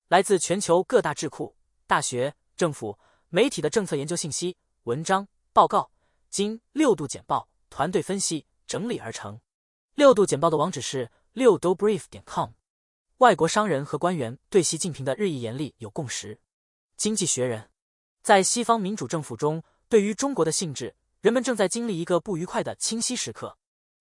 来自全球各大智库、大学、政府、媒体的政策研究信息、文章、报告，经6度简报团队分析整理而成。6度简报的网址是6dobrief.com。外国商人和官员对习近平的日益严厉有共识。经济学人，在西方民主政府中，对于中国的性质，人们正在经历一个不愉快的清晰时刻。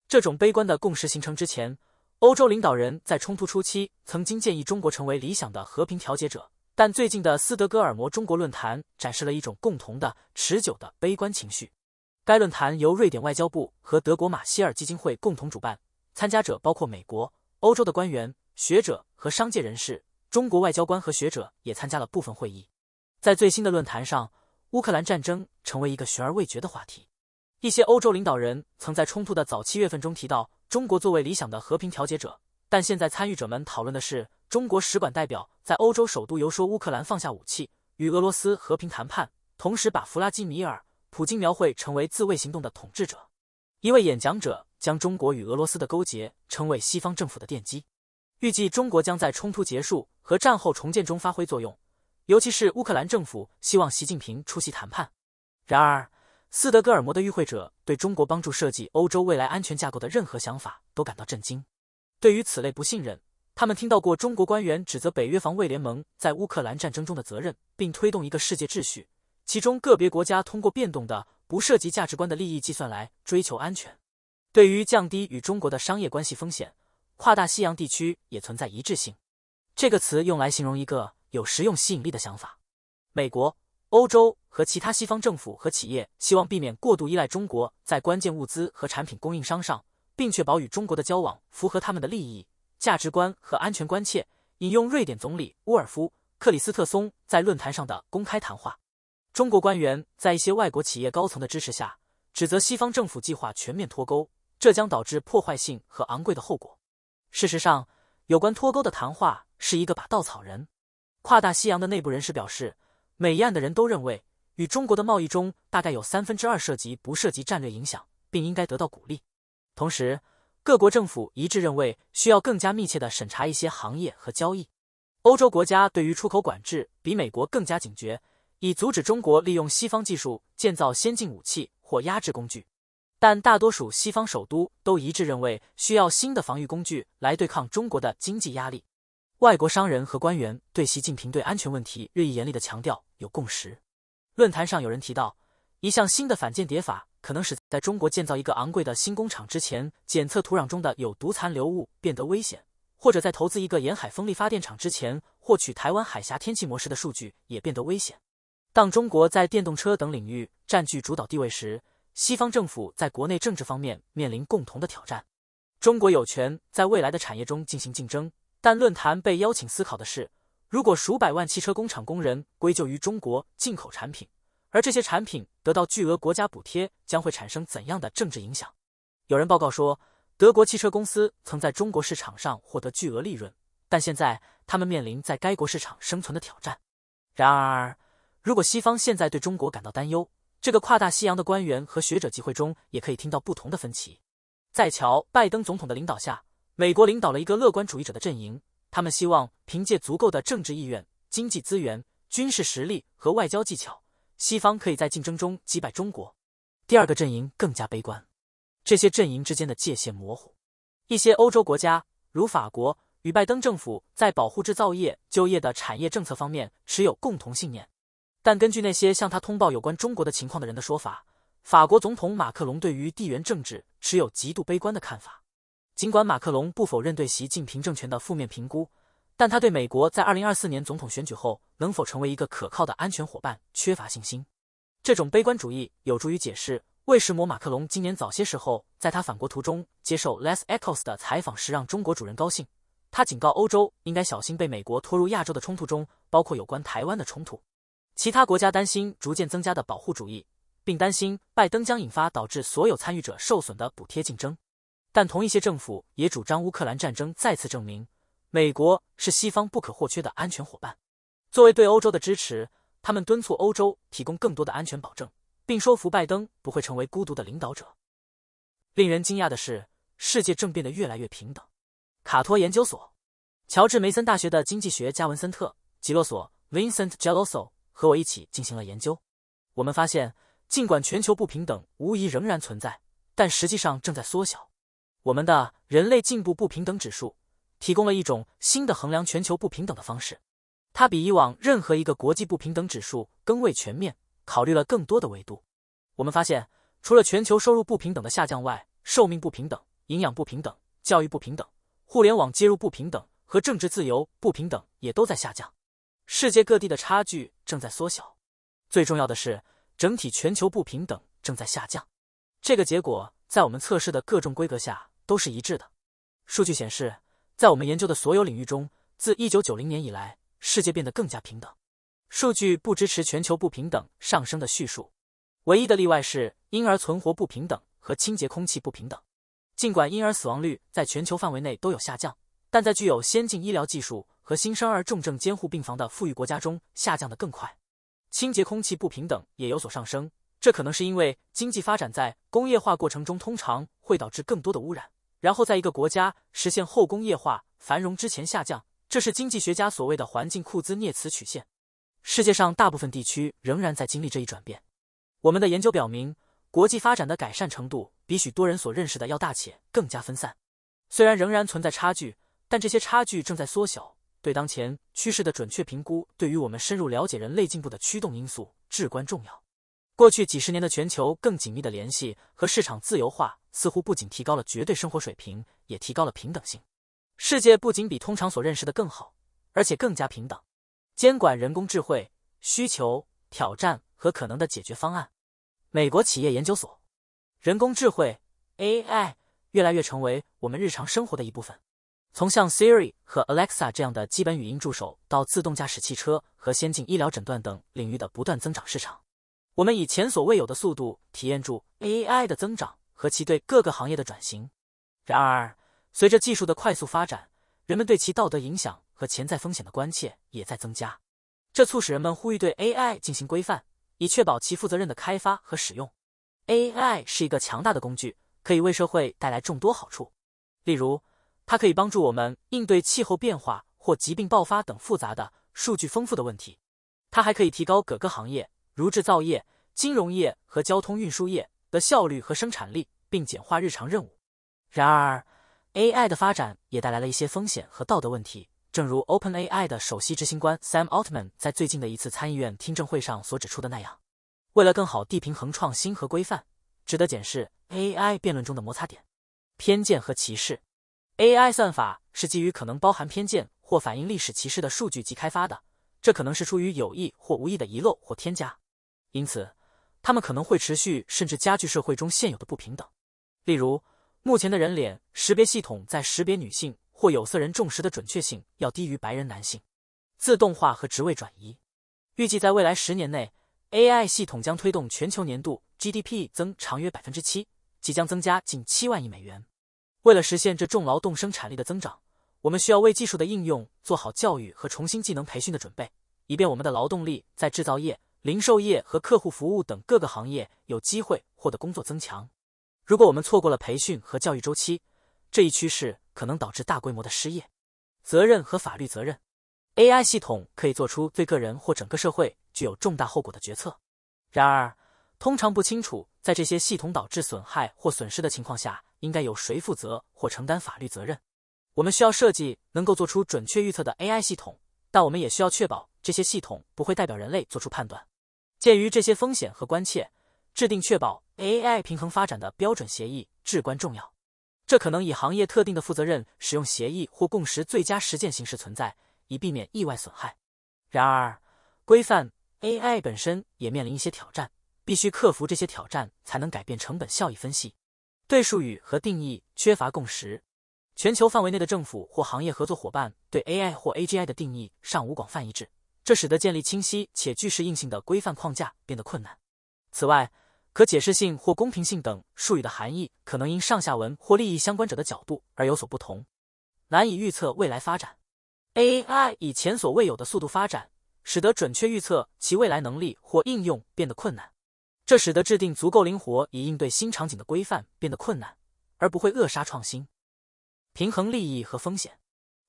这种悲观的共识形成之前，欧洲领导人在冲突初期曾经建议中国成为理想的和平调解者，但最近的斯德哥尔摩中国论坛展示了一种共同的、持久的悲观情绪。该论坛由瑞典外交部和德国马歇尔基金会共同主办，参加者包括美国、欧洲的官员、学者和商界人士，中国外交官和学者也参加了部分会议。在最新的论坛上，乌克兰战争成为一个悬而未决的话题。一些欧洲领导人曾在冲突的早7月份中提到中国作为理想的和平调解者，但现在参与者们讨论的是中国使馆代表在欧洲首都游说乌克兰放下武器，与俄罗斯和平谈判，同时把弗拉基米尔·普京描绘成为自卫行动的统治者。一位演讲者将中国与俄罗斯的勾结称为西方政府的奠基，预计中国将在冲突结束和战后重建中发挥作用，尤其是乌克兰政府希望习近平出席谈判。然而，斯德哥尔摩的与会者对中国帮助设计欧洲未来安全架构的任何想法都感到震惊。对于此类不信任，他们听到过中国官员指责北约防卫联盟在乌克兰战争中的责任，并推动一个世界秩序，其中个别国家通过变动的不涉及价值观的利益计算来追求安全。对于降低与中国的商业关系风险，跨大西洋地区也存在一致性。这个词用来形容一个有实用吸引力的想法。美国、欧洲和其他西方政府和企业希望避免过度依赖中国在关键物资和产品供应商上，并确保与中国的交往符合他们的利益、价值观和安全关切。引用瑞典总理乌尔夫·克里斯特松在论坛上的公开谈话，中国官员在一些外国企业高层的支持下，指责西方政府计划全面脱钩，这将导致破坏性和昂贵的后果。事实上，有关脱钩的谈话是一个把稻草人。跨大西洋的内部人士表示，美议案的人都认为，与中国的贸易中大概有2/3涉及不涉及战略影响，并应该得到鼓励。同时，各国政府一致认为需要更加密切地审查一些行业和交易。欧洲国家对于出口管制比美国更加警觉，以阻止中国利用西方技术建造先进武器或压制工具。但大多数西方首都都一致认为需要新的防御工具来对抗中国的经济压力。外国商人和官员对习近平对安全问题日益严厉的强调有共识。论坛上有人提到，一项新的反间谍法可能使在中国建造一个昂贵的新工厂之前，检测土壤中的有毒残留物变得危险，或者在投资一个沿海风力发电厂之前，获取台湾海峡天气模式的数据也变得危险。当中国在电动车等领域占据主导地位时，西方政府在国内政治方面面临共同的挑战。中国有权在未来的产业中进行竞争，但论坛被邀请思考的是，如果数百万汽车工厂工人归咎于中国进口产品，而这些产品得到巨额国家补贴，将会产生怎样的政治影响？有人报告说，德国汽车公司曾在中国市场上获得巨额利润，但现在他们面临在该国市场生存的挑战。然而，如果西方现在对中国感到担忧，这个跨大西洋的官员和学者集会中也可以听到不同的分歧。在乔·拜登总统的领导下，美国领导了一个乐观主义者的阵营，他们希望凭借足够的政治意愿、经济资源、军事实力和外交技巧，西方可以在竞争中击败中国。第二个阵营更加悲观，这些阵营之间的界限模糊。一些欧洲国家，如法国，与拜登政府在保护制造业、就业的产业政策方面持有共同信念。但根据那些向他通报有关中国的情况的人的说法，法国总统马克龙对于地缘政治持有极度悲观的看法。尽管马克龙不否认对习近平政权的负面评估，但他对美国在2024年总统选举后能否成为一个可靠的安全伙伴缺乏信心。这种悲观主义有助于解释为什么马克龙今年早些时候在他返国途中接受 Les Echos 的采访时让中国主人高兴。他警告欧洲应该小心被美国拖入亚洲的冲突中，包括有关台湾的冲突。其他国家担心逐渐增加的保护主义，并担心拜登将引发导致所有参与者受损的补贴竞争。但同一些政府也主张乌克兰战争再次证明，美国是西方不可或缺的安全伙伴。作为对欧洲的支持，他们敦促欧洲提供更多的安全保证，并说服拜登不会成为孤独的领导者。令人惊讶的是，世界正变得越来越平等。卡托研究所，乔治梅森大学的经济学家文森特吉洛索 Vincent Geloso 和我一起进行了研究。我们发现，尽管全球不平等无疑仍然存在，但实际上正在缩小。我们的人类进步不平等指数提供了一种新的衡量全球不平等的方式，它比以往任何一个国际不平等指数更为全面，考虑了更多的维度。我们发现，除了全球收入不平等的下降外，寿命不平等、营养不平等、教育不平等、互联网接入不平等和政治自由不平等也都在下降。世界各地的差距正在缩小，最重要的是，整体全球不平等正在下降。这个结果在我们测试的各种规格下都是一致的。数据显示，在我们研究的所有领域中，自1990年以来，世界变得更加平等。数据不支持全球不平等上升的叙述，唯一的例外是婴儿存活不平等和清洁空气不平等。尽管婴儿死亡率在全球范围内都有下降，但在具有先进医疗技术和新生儿重症监护病房的富裕国家中下降得更快。清洁空气不平等也有所上升，这可能是因为经济发展在工业化过程中通常会导致更多的污染，然后在一个国家实现后工业化繁荣之前下降，这是经济学家所谓的环境库兹涅茨曲线。世界上大部分地区仍然在经历这一转变。我们的研究表明，国际发展的改善程度比许多人所认识的要大且更加分散。虽然仍然存在差距，但这些差距正在缩小。对当前趋势的准确评估，对于我们深入了解人类进步的驱动因素至关重要。过去几十年的全球更紧密的联系和市场自由化，似乎不仅提高了绝对生活水平，也提高了平等性。世界不仅比通常所认识的更好，而且更加平等。监管人工智慧、需求、挑战和可能的解决方案。美国企业研究所。人工智慧 AI 越来越成为我们日常生活的一部分。从像 Siri 和 Alexa 这样的基本语音助手，到自动驾驶汽车和先进医疗诊断等领域的不断增长市场，我们以前所未有的速度体验住 AI 的增长和其对各个行业的转型。然而，随着技术的快速发展，人们对其道德影响和潜在风险的关切也在增加，这促使人们呼吁对 AI 进行规范，以确保其负责任的开发和使用。AI 是一个强大的工具，可以为社会带来众多好处。例如，它可以帮助我们应对气候变化或疾病爆发等复杂的、数据丰富的问题。它还可以提高各个行业，如制造业、金融业和交通运输业的效率和生产力，并简化日常任务。然而， AI 的发展也带来了一些风险和道德问题，正如 OpenAI 的首席执行官 Sam Altman 在最近的一次参议院听证会上所指出的那样。为了更好地平衡创新和规范，值得检视 AI 辩论中的摩擦点。偏见和歧视。 AI 算法是基于可能包含偏见或反映历史歧视的数据集开发的，这可能是出于有意或无意的遗漏或添加，因此它们可能会持续甚至加剧社会中现有的不平等。例如，目前的人脸识别系统在识别女性或有色人种时的准确性要低于白人男性。自动化和职位转移。预计在未来10年内， AI 系统将推动全球年度 GDP 增长约 7%， 即将增加近7万亿美元。为了实现这重劳动生产力的增长，我们需要为技术的应用做好教育和重新技能培训的准备，以便我们的劳动力在制造业、零售业和客户服务等各个行业有机会获得工作增强。如果我们错过了培训和教育周期，这一趋势可能导致大规模的失业。责任和法律责任。 AI 系统可以做出对个人或整个社会具有重大后果的决策，然而通常不清楚在这些系统导致损害或损失的情况下，应该由谁负责或承担法律责任。我们需要设计能够做出准确预测的 AI 系统，但我们也需要确保这些系统不会代表人类做出判断。鉴于这些风险和关切，制定确保 AI 平衡发展的标准协议至关重要。这可能以行业特定的负责任使用协议或共识最佳实践形式存在，以避免意外损害。然而，规范 AI 本身也面临一些挑战，必须克服这些挑战才能改变成本效益分析。对术语和定义缺乏共识。全球范围内的政府或行业合作伙伴对 AI 或 AGI 的定义尚无广泛一致，这使得建立清晰且具适应性的规范框架变得困难。此外，可解释性或公平性等术语的含义可能因上下文或利益相关者的角度而有所不同，难以预测未来发展。AI 以前所未有的速度发展，使得准确预测其未来能力或应用变得困难，这使得制定足够灵活以应对新场景的规范变得困难，而不会扼杀创新。平衡利益和风险。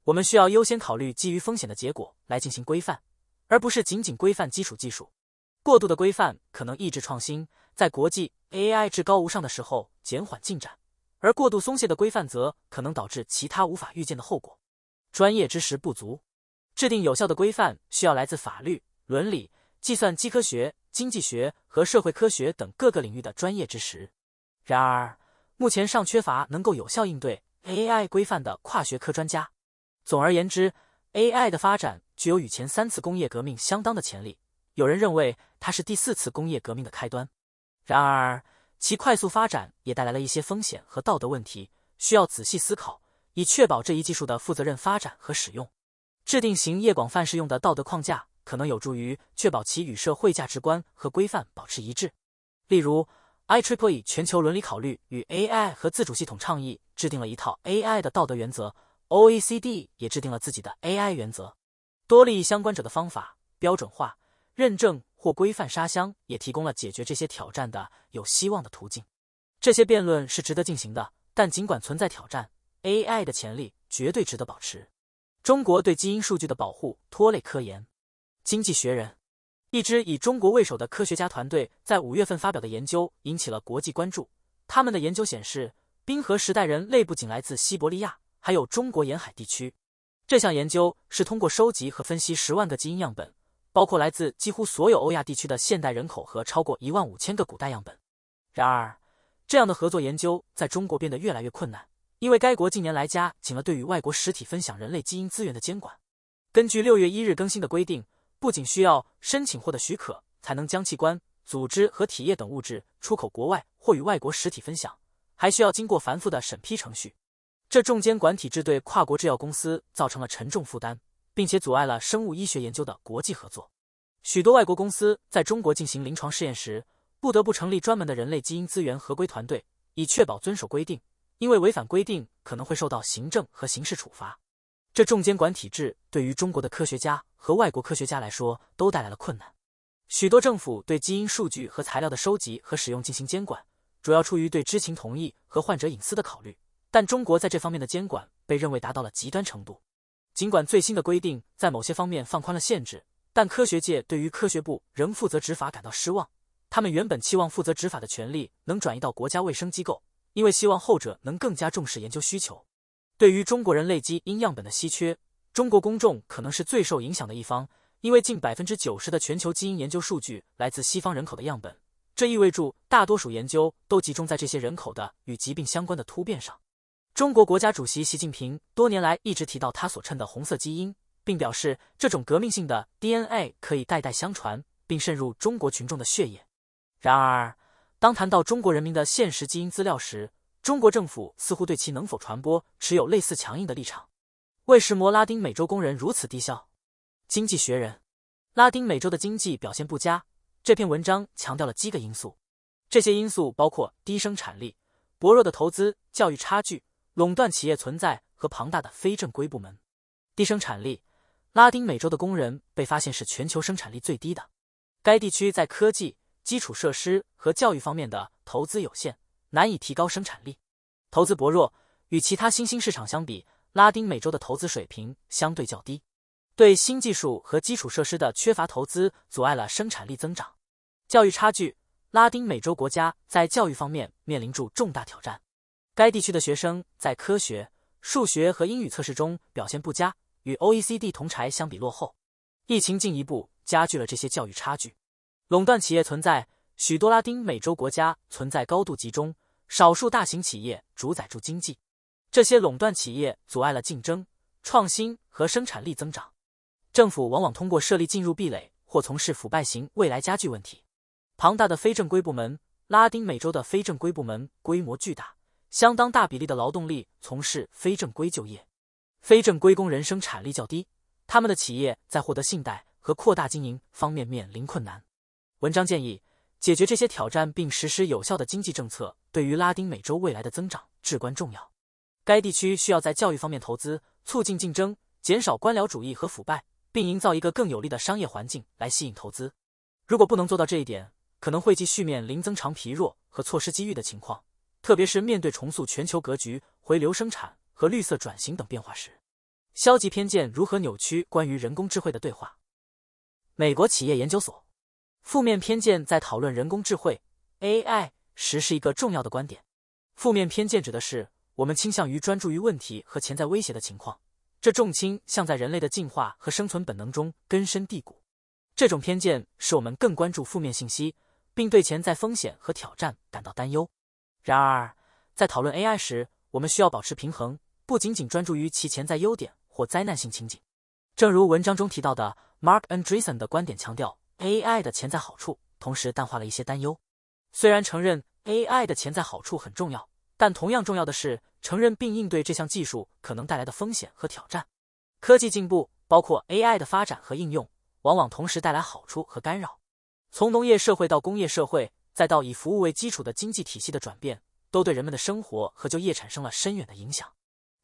我们需要优先考虑基于风险的结果来进行规范，而不是仅仅规范基础技术。过度的规范可能抑制创新，在国际 AI 至高无上的时候减缓进展，而过度松懈的规范则可能导致其他无法预见的后果。专业知识不足，制定有效的规范需要来自法律、伦理、计算机科学、经济学和社会科学等各个领域的专业知识。然而，目前尚缺乏能够有效应对 AI 规范的跨学科专家。总而言之， AI 的发展具有与前3次工业革命相当的潜力，有人认为它是第4次工业革命的开端。然而，其快速发展也带来了一些风险和道德问题，需要仔细思考，以确保这一技术的负责任发展和使用。制定行业广泛适用的道德框架，可能有助于确保其与社会价值观和规范保持一致。例如， IEEE 全球伦理考虑与 AI 和自主系统倡议制定了一套 AI 的道德原则， OECD 也制定了自己的 AI 原则。多利益相关者的方法、标准化、认证或规范沙箱也提供了解决这些挑战的有希望的途径。这些辩论是值得进行的，但尽管存在挑战， AI 的潜力绝对值得保持。中国对基因数据的保护拖累科研。经济学人，一支以中国为首的科学家团队在5月份发表的研究引起了国际关注。他们的研究显示，冰河时代人类不仅来自西伯利亚，还有中国沿海地区。这项研究是通过收集和分析10万个基因样本，包括来自几乎所有欧亚地区的现代人口和超过15000个古代样本。然而，这样的合作研究在中国变得越来越困难，因为该国近年来加紧了对与外国实体分享人类基因资源的监管。根据6月1日更新的规定，不仅需要申请获得许可才能将器官、组织和体液等物质出口国外或与外国实体分享，还需要经过繁复的审批程序。这重监管体制对跨国制药公司造成了沉重负担，并且阻碍了生物医学研究的国际合作。许多外国公司在中国进行临床试验时，不得不成立专门的人类基因资源合规团队，以确保遵守规定，因为违反规定可能会受到行政和刑事处罚。这重监管体制对于中国的科学家和外国科学家来说都带来了困难。许多政府对基因数据和材料的收集和使用进行监管，主要出于对知情同意和患者隐私的考虑，但中国在这方面的监管被认为达到了极端程度。尽管最新的规定在某些方面放宽了限制，但科学界对于科学部仍负责执法感到失望。他们原本期望负责执法的权利能转移到国家卫生机构，因为希望后者能更加重视研究需求。对于中国人类基因样本的稀缺，中国公众可能是最受影响的一方，因为近90%的全球基因研究数据来自西方人口的样本，这意味着大多数研究都集中在这些人口的与疾病相关的突变上。中国国家主席习近平多年来一直提到他所称的红色基因，并表示这种革命性的 DNA 可以代代相传，并渗入中国群众的血液。然而，当谈到中国人民的现实基因资料时，中国政府似乎对其能否传播持有类似强硬的立场。为什么拉丁美洲工人如此低效？经济学人，拉丁美洲的经济表现不佳。这篇文章强调了几个因素，这些因素包括低生产力、薄弱的投资、教育差距、垄断企业存在和庞大的非正规部门。低生产力，拉丁美洲的工人被发现是全球生产力最低的。该地区在科技、基础设施和教育方面的投资有限，难以提高生产力。投资薄弱，与其他新兴市场相比，拉丁美洲的投资水平相对较低。对新技术和基础设施的缺乏投资阻碍了生产力增长。教育差距，拉丁美洲国家在教育方面面临着重大挑战。该地区的学生在科学、数学和英语测试中表现不佳，与 OECD 同侪相比落后。疫情进一步加剧了这些教育差距。垄断企业存在，许多拉丁美洲国家存在高度集中，少数大型企业主宰住经济。这些垄断企业阻碍了竞争、创新和生产力增长。政府往往通过设立进入壁垒或从事腐败型未来加剧问题。庞大的非正规部门，拉丁美洲的非正规部门规模巨大，相当大比例的劳动力从事非正规就业。非正规工人生产力较低，他们的企业在获得信贷和扩大经营方面面临困难。文章建议，解决这些挑战并实施有效的经济政策，对于拉丁美洲未来的增长至关重要。该地区需要在教育方面投资，促进竞争，减少官僚主义和腐败，并营造一个更有利的商业环境来吸引投资。如果不能做到这一点，可能会继续面临增长疲弱和错失机遇的情况，特别是面对重塑全球格局、回流生产和绿色转型等变化时。消极偏见如何扭曲关于人工智慧的对话。美国企业研究所，负面偏见在讨论人工智慧 AI 时是一个重要的观点。负面偏见指的是我们倾向于专注于问题和潜在威胁的情况，这重倾向在人类的进化和生存本能中根深蒂固。这种偏见使我们更关注负面信息，并对潜在风险和挑战感到担忧。然而，在讨论 AI 时，我们需要保持平衡，不仅仅专注于其潜在优点或灾难性情景。正如文章中提到的 Mark Andreessen 的观点强调 AI 的潜在好处，同时淡化了一些担忧。虽然承认 AI 的潜在好处很重要，但同样重要的是承认并应对这项技术可能带来的风险和挑战。科技进步，包括 AI 的发展和应用，往往同时带来好处和干扰。从农业社会到工业社会，再到以服务为基础的经济体系的转变，都对人们的生活和就业产生了深远的影响。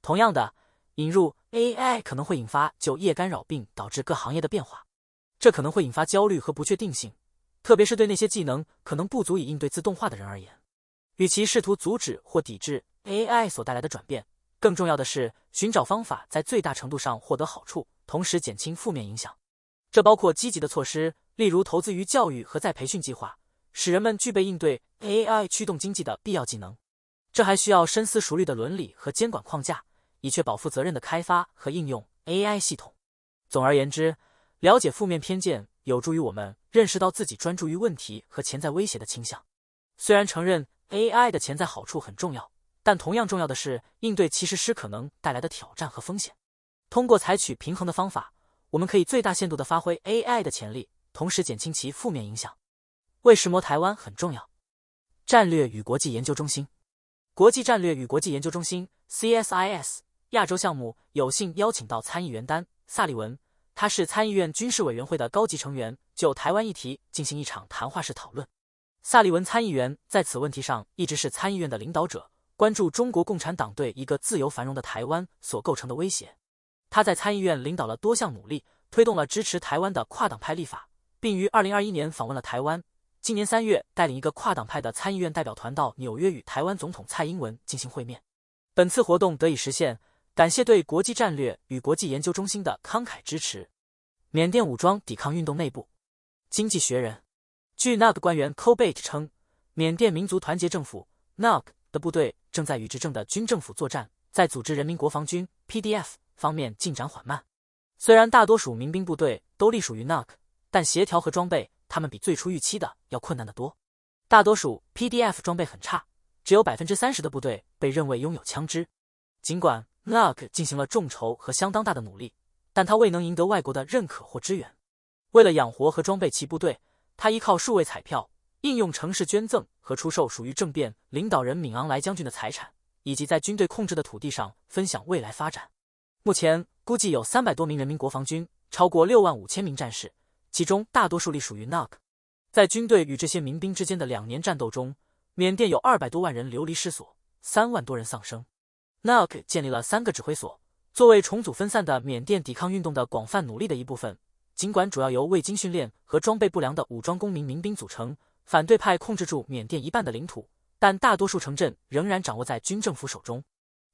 同样的，引入 AI 可能会引发就业干扰并导致各行业的变化，这可能会引发焦虑和不确定性，特别是对那些技能可能不足以应对自动化的人而言。与其试图阻止或抵制 AI 所带来的转变，更重要的是寻找方法在最大程度上获得好处，同时减轻负面影响。这包括积极的措施，例如投资于教育和再培训计划，使人们具备应对 AI 驱动经济的必要技能。这还需要深思熟虑的伦理和监管框架，以确保负责任的开发和应用 AI 系统。总而言之，了解负面偏见有助于我们认识到自己专注于问题和潜在威胁的倾向。虽然承认 AI 的潜在好处很重要，但同样重要的是应对其实施可能带来的挑战和风险。通过采取平衡的方法，我们可以最大限度地发挥 AI 的潜力，同时减轻其负面影响。为什么台湾很重要？战略与国际研究中心，国际战略与国际研究中心 CSIS 亚洲项目有幸邀请到参议员丹·萨利文，他是参议院军事委员会的高级成员，就台湾议题进行一场谈话式讨论。萨利文参议员在此问题上一直是参议院的领导者，关注中国共产党对一个自由繁荣的台湾所构成的威胁。他在参议院领导了多项努力，推动了支持台湾的跨党派立法，并于2021年访问了台湾。今年3月，带领一个跨党派的参议院代表团到纽约与台湾总统蔡英文进行会面。本次活动得以实现，感谢对国际战略与国际研究中心的慷慨支持。缅甸武装抵抗运动内部，经济学人。据 NUG 官员 Kobait 称，缅甸民族团结政府 NUG 的部队正在与执政的军政府作战，在组织人民国防军 PDF 方面进展缓慢。虽然大多数民兵部队都隶属于 NUG， 但协调和装备他们比最初预期的要困难得多。大多数 PDF 装备很差，只有 30% 的部队被认为拥有枪支。尽管 NUG 进行了众筹和相当大的努力，但他未能赢得外国的认可或支援。为了养活和装备其部队，他依靠数位彩票、应用城市捐赠和出售属于政变领导人敏昂莱将军的财产，以及在军队控制的土地上分享未来发展。目前估计有300多名人民国防军，超过65000名战士，其中大多数隶属于 NUG。 在军队与这些民兵之间的2年战斗中，缅甸有200多万人流离失所，3万多人丧生。NUG 建立了3个指挥所，作为重组分散的缅甸抵抗运动的广泛努力的一部分。尽管主要由未经训练和装备不良的武装公民民兵组成，反对派控制住缅甸一半的领土，但大多数城镇仍然掌握在军政府手中。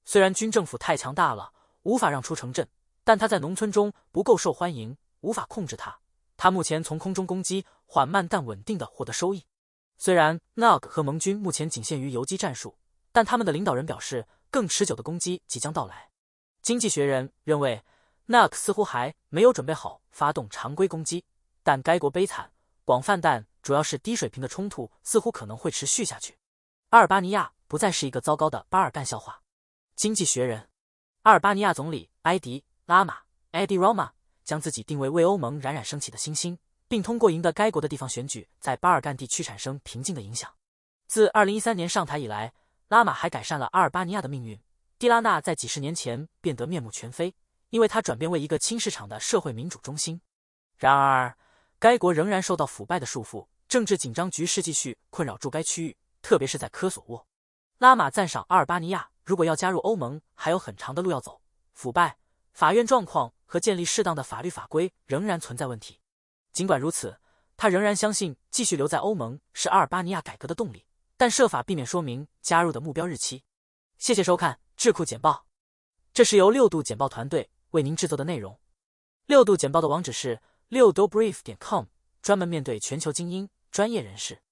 虽然军政府太强大了，无法让出城镇，但他在农村中不够受欢迎，无法控制他。他目前从空中攻击，缓慢但稳定地获得收益。虽然 NUG 和盟军目前仅限于游击战术，但他们的领导人表示，更持久的攻击即将到来。经济学人认为NUG 似乎还没有准备好发动常规攻击，但该国悲惨、广泛但主要是低水平的冲突似乎可能会持续下去。阿尔巴尼亚不再是一个糟糕的巴尔干笑话。经济学人。阿尔巴尼亚总理埃迪·拉玛 （Edi Rama） 将自己定为为欧盟冉冉升起的新星，并通过赢得该国的地方选举，在巴尔干地区产生平静的影响。自2013年上台以来，拉玛还改善了阿尔巴尼亚的命运。蒂拉纳在几十年前变得面目全非，因为他转变为一个轻市场的社会民主中心。然而，该国仍然受到腐败的束缚，政治紧张局势继续困扰住该区域，特别是在科索沃。拉玛赞赏阿尔巴尼亚如果要加入欧盟，还有很长的路要走。腐败、法院状况和建立适当的法律法规仍然存在问题。尽管如此，他仍然相信继续留在欧盟是阿尔巴尼亚改革的动力，但设法避免说明加入的目标日期。谢谢收看智库简报，这是由6度简报团队为您制作的内容。六度简报的网址是6dobrief.com，专门面对全球精英、专业人士。